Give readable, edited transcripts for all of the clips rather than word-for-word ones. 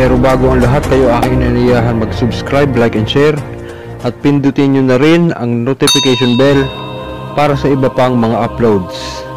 Pero bago ang lahat, kayo aking inaniyahan mag-subscribe, like and share at pindutin nyo na rin ang notification bell para sa iba pang mga uploads.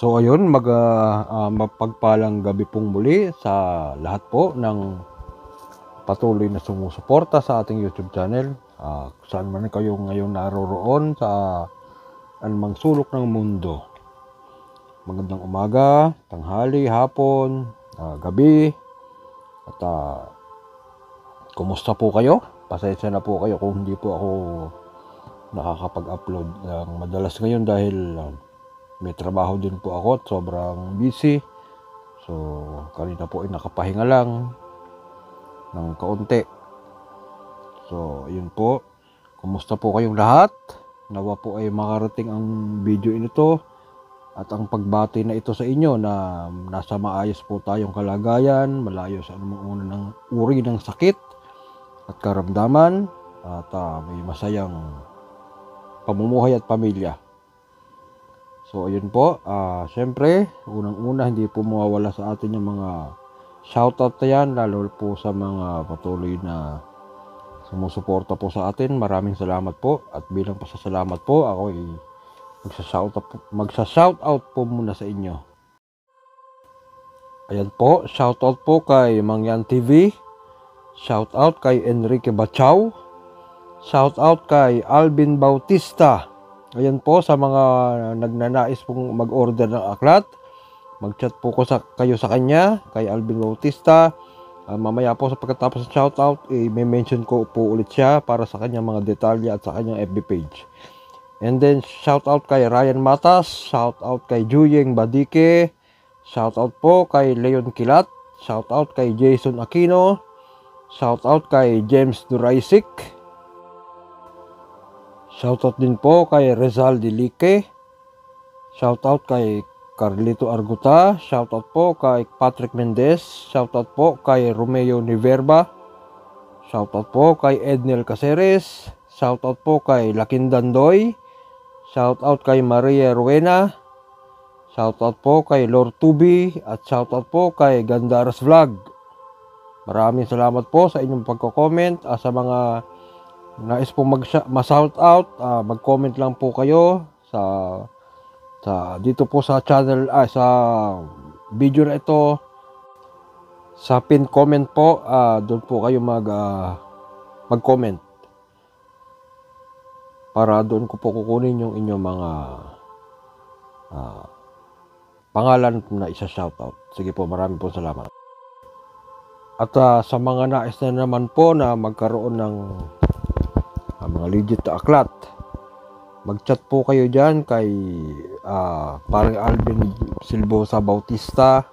So ayun, mapagpalang gabi pong muli sa lahat po ng patuloy na sumusuporta sa ating YouTube channel. Saan man kayo ngayon naroroon sa anumang sulok ng mundo. Magandang umaga, tanghali, hapon, gabi. At kumusta po kayo? Pasensya na po kayo kung hindi po ako nakakapag-upload madalas ngayon dahil may trabaho din po ako at sobrang busy. So, kanina po ay nakapahinga lang ng kaunti. So, yun po. Kumusta po kayong lahat? Nawa po ay makarating ang video ito at ang pagbati na ito sa inyo na nasa maayos po tayong kalagayan, malayo sa anumang unang uri ng sakit at karamdaman at may masayang pamumuhay at pamilya. So ayun po, syempre, unang-una hindi po mawawala sa atin yung mga shoutout na yan, lalo po sa mga patuloy na sumusuporta po sa atin. Maraming salamat po at bilang pasasalamat po, ako ay magsa-shoutout po muna sa inyo. Ayan po, shoutout po kay Mangyan TV, shoutout kay Enrique Bachao, shoutout kay Alvin Bautista. Ayan po, sa mga nagnanais pong mag-order ng aklat, mag-chat po kayo sa kanya, kay Alvin Bautista. Mamaya po sa pagkatapos ng shoutout, may mention ko po ulit siya para sa kanyang mga detalye at sa kanyang FB page. And then, shoutout kay Ryan Matas, shoutout kay Juyeng Badike, shoutout po kay Leon Kilat, shoutout kay Jason Aquino, shoutout kay James Duraisik, shoutout din po kay Rezal Dilique. Shoutout kay Carlito Arguta. Shoutout po kay Patrick Mendez. Shoutout po kay Romeo Niverba. Shoutout po kay Ednel Caceres. Shoutout po kay Lakindan Doy. Shoutout kay Maria Ruena. Shoutout po kay Lord Tubi. At shoutout po kay Gandaras Vlog. Maraming salamat po sa inyong pagko-comment. Sa mga nais po ma-shout out, mag-comment lang po kayo sa dito po sa channel, sa video na ito, sa pin comment po, doon po kayo mag-comment para doon ko po kukunin yung inyong mga pangalan na isa-shout out. Sige po, maraming po salamat. At sa mga nais na naman po na magkaroon ng mga legit na aklat, mag-chat po kayo dyan kay parang Alvin Silbosa Bautista.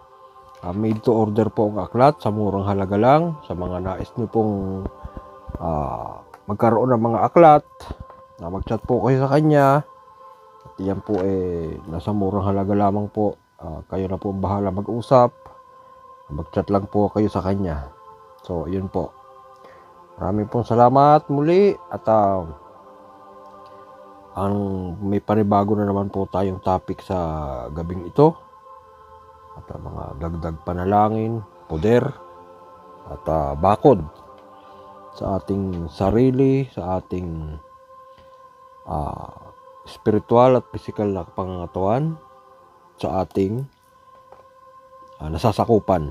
Made to order po ang aklat sa murang halaga lang. Sa mga nais nyo pong magkaroon ng mga aklat, mag-chat po kayo sa kanya. At yan po nasa murang halaga lamang po. Kayo na po bahala mag-usap. Mag-chat lang po kayo sa kanya. So yun po. Maraming pong salamat muli at may panibago na naman po tayong topic sa gabing ito at mga dagdag panalangin, poder at bakod sa ating sarili, sa ating spiritual at physical na pangangatawan, sa ating nasasakupan.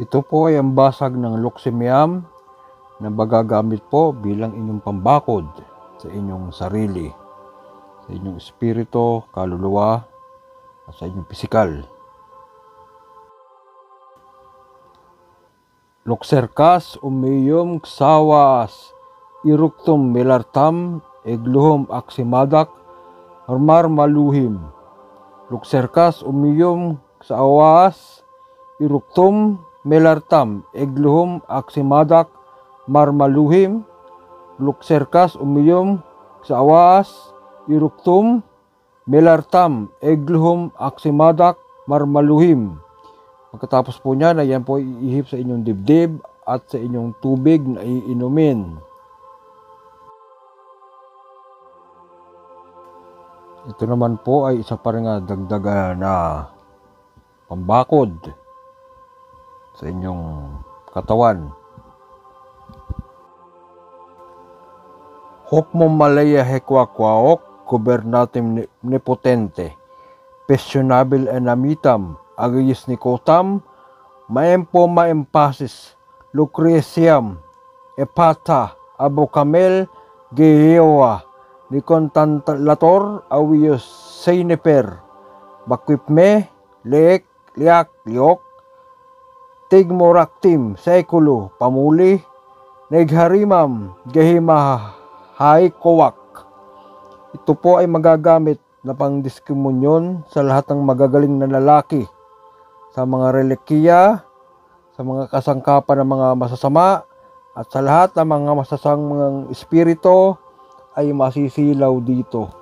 Ito po ay ang basag ng Luxemiam na magagamit po bilang inyong pambakod sa inyong sarili, sa inyong espiritu, kaluluwa, at sa inyong pisikal. Luxerkas umiyom ksawas iruktum melartam egluhom aksimadak armar maluhim. Luxerkas umiyom ksawas iruktum melartam egluhum aksimadak marmaluhim. Luxerkas umiyom sa awas iruktum melartam egluhum aksimadak marmaluhim. Pagkatapos po niyan, ayan po iihip sa inyong dibdib at sa inyong tubig na iinumin. Ito naman po ay isa pa rin dagdagan na pambakod sa inyong katawan. Hokmom malaya hekwakwaok, gobernatim nepotente, pesyonabil enamitam, agayis nikotam, maempo maempasis, lucreciam, epata, abokamel, gehewa, nikontanlator, awiyos, seineper, bakwipme, leek, liak, liok, tigmoraktim, sekulo, pamuli, negharimam, gehimahay kowak. Ito po ay magagamit na pangdiskimonyon sa lahat ng magagaling na lalaki, sa mga relikiya, sa mga kasangkapan ng mga masasama, at sa lahat ng mga masasamang espiritu ay masisilaw dito.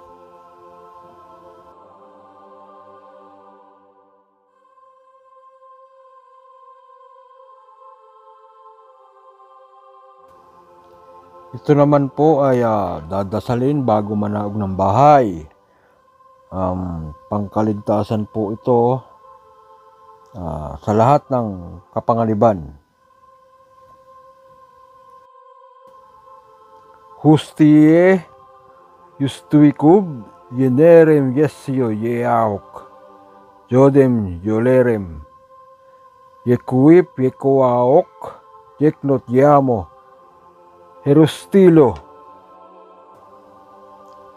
Ito naman po ay dadasalin bago manaog ng bahay. Pangkaligtasan po ito sa lahat ng kapanganiban. Hustie justuikub yenerem yesio yeaok jodem yolerem yekuip yekoaok yeknot yamo herustilo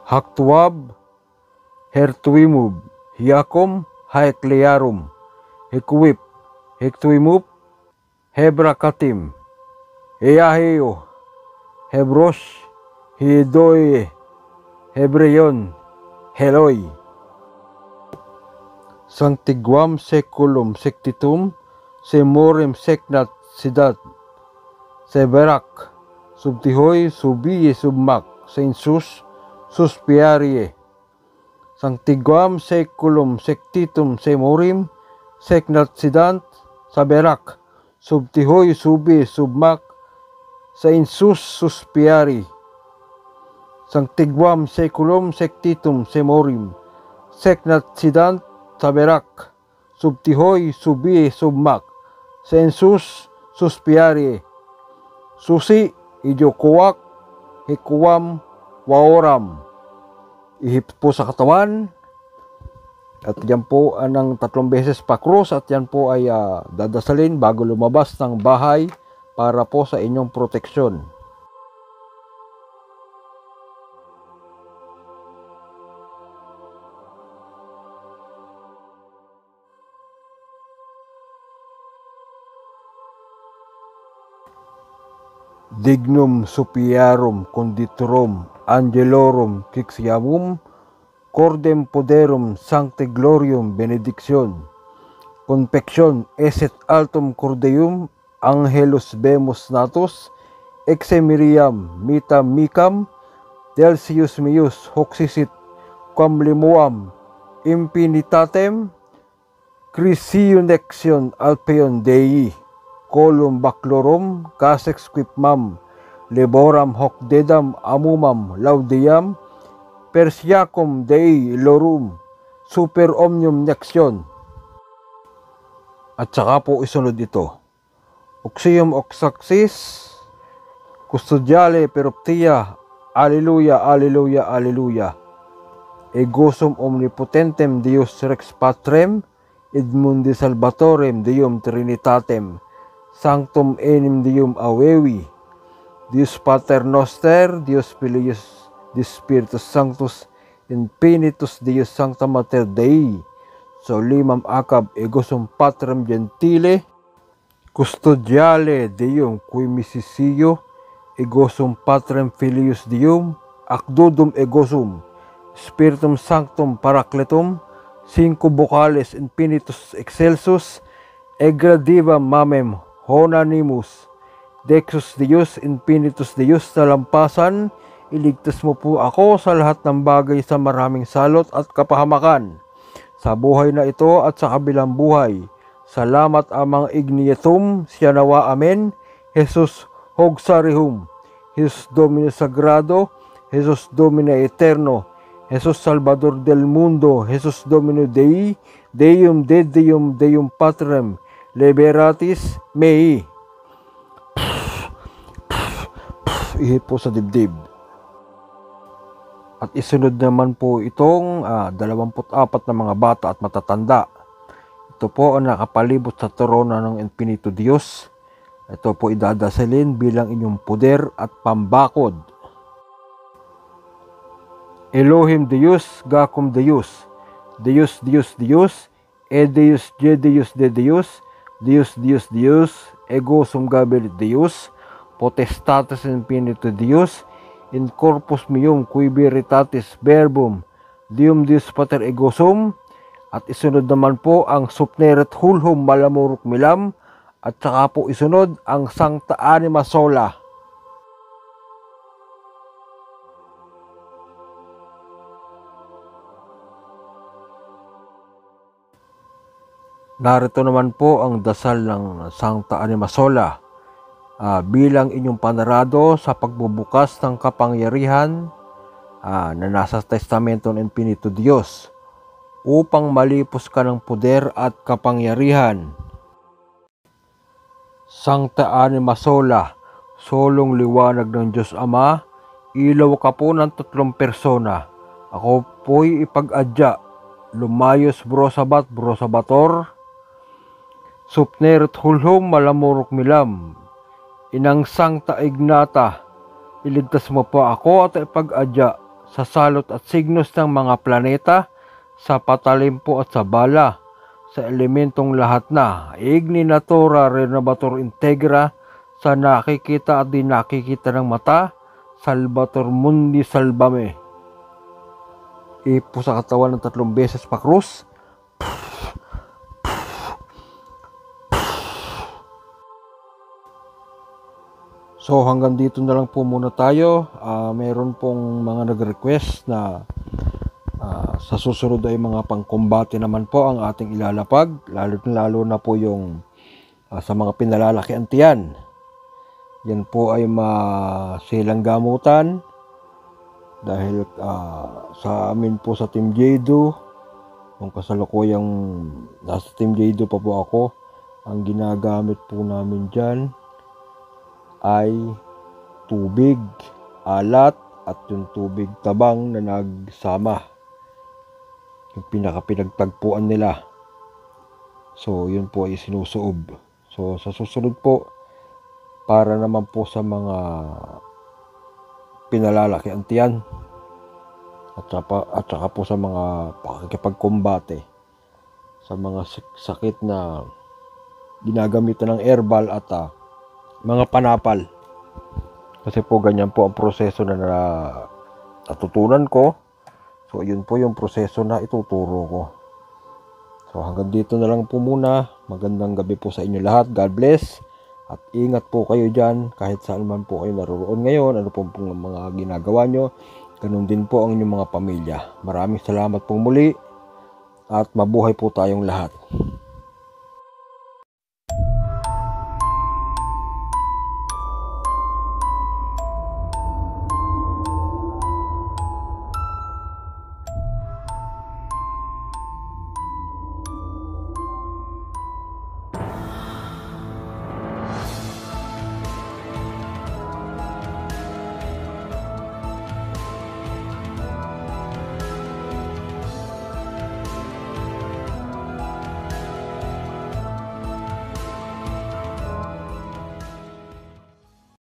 haktuab hertuimub hiakom haeklearum hekuip hektuimup hebrakatim eaheo hebros hidoy hebreyon heloi sanctiguam seculum sectitum semorem secnat sidat severak subtihoy subiye submak sensus suspiarie sanctiguam seculum sectitum semorim secnat sidant saberak subtihoy subi submak sensus suspiari sanctiguam seculum sectitum semorim secnat sidant saberak subtihoy subi submak sensus suspiari susi ijokuwak hikuwam waoram. Ihip po sa katawan at yan po ng 3 beses pa krus at yan po ay dadasalin bago lumabas ng bahay para po sa inyong proteksyon. Dignum supiarum conditorum angelorum quixiamum cordem poderum sancte glorium benedicción confection eset altum cordeum angelos bemus natus exe miriam mitam micam delsius mius hoxisit quam limuam infinitatem crisiunexion alpeon dei colum baclorum casex quipmam leboram hoc dedam amumam laudiam persiacum dei lorum super omnium nexion. At saka po isunod ito. Oxium oxaxis custodiale peruptia alleluia alleluia alleluia egosum omnipotentem Deus rex patrem id mundi salvatorem Deum trinitatem Sanctum enim Deum avevi, Deus Pater Noster, Deus Filius, Deus Spiritus Sanctus, Infinitus Deus Sancta Mater Dei, solimam acab egosum Patrem Gentile, custodiale Deum qui misisio, egosum Patrem Filius Deum, acdudum egosum, Spiritum Sanctum Paracletum, cinco vocales infinitus excelsus, egra diva mamem honanimus, Dexus Deus infinitus Deus, talampasan, iligtas mo po ako sa lahat ng bagay sa maraming salot at kapahamakan, sa buhay na ito at sa kabilang buhay. Salamat amang ignitum, siya nawa amen. Jesus Hogsarihum, Jesus Domino Sagrado, Jesus Domino Eterno, Jesus Salvador del Mundo, Jesus Domino Dei, Deum de Deum, Deum Patrem, Liberatis Mei. Ihip po sa dibdib. At isunod naman po itong 24 na mga bata at matatanda. Ito po ang nakapalibot sa torona ng Infinito Diyos. Ito po idadasalin bilang inyong puder at pambakod. Elohim Deus, Gacum Deus, Deus Deus Deus, Deus Je Deus de Deus, Deus Deus Deus, Ego Sum Gabelit Deus, Potestatis Infinito Deus, in corpus meum qui veritatis verbum, Deum Deus Pater Ego Sum. At isunod naman po ang Supneret Hulhum Malamurok Milam, at saka po isunod ang Sancta Anima Sola. Narito naman po ang dasal ng Sancta Anima Sola bilang inyong panarado sa pagbubukas ng kapangyarihan na nasa testamento ng Infinito Diyos upang malipos ka ng puder at kapangyarihan. Sancta Anima Sola, solong liwanag ng Diyos Ama, ilaw ka po ng 3 persona. Ako po'y ipag-adya, Lumayos Brosabat Brosabator, Supneret Hulhum Malamurok Milam, Inang Sancta Ignata, iligtas mo po ako at ipag-adya sa salot at signos ng mga planeta, sa patalim po at sa bala, sa elementong lahat na, Igni Natura Renovator Integra, sa nakikita at di nakikita ng mata, Salvator Mundi Salvame. Ipo sa katawan ng 3 beses pa krus. So hanggang dito na lang po muna tayo. Meron pong mga nag-request na sa susunod ay mga pangkombate naman po ang ating ilalapag, lalo na po yung sa mga pinalalakihan tiyan. Yan po ay masilang gamutan dahil sa amin po sa Team Jado, nung kasalukuyang nasa Team Jado pa po ako, ang ginagamit po namin dyan ay tubig, alat at yung tubig tabang na nagsama, yung pinagtagpuan nila. So yun po ay sinusuob. So sa susunod po, para naman po sa mga pinalalakihan tiyan at saka po sa mga pakikipagkombate sa mga sakit na ginagamitan ng herbal at mga panapal. Kasi po ganyan po ang proseso na natutunan ko. So yun po yung proseso na ituturo ko. So hanggang dito na lang po muna. Magandang gabi po sa inyo lahat. God bless. At ingat po kayo dyan kahit saan man po kayo naroon ngayon. Ano po pong mga ginagawa nyo. Ganun din po ang inyong mga pamilya. Maraming salamat po muli. At mabuhay po tayong lahat.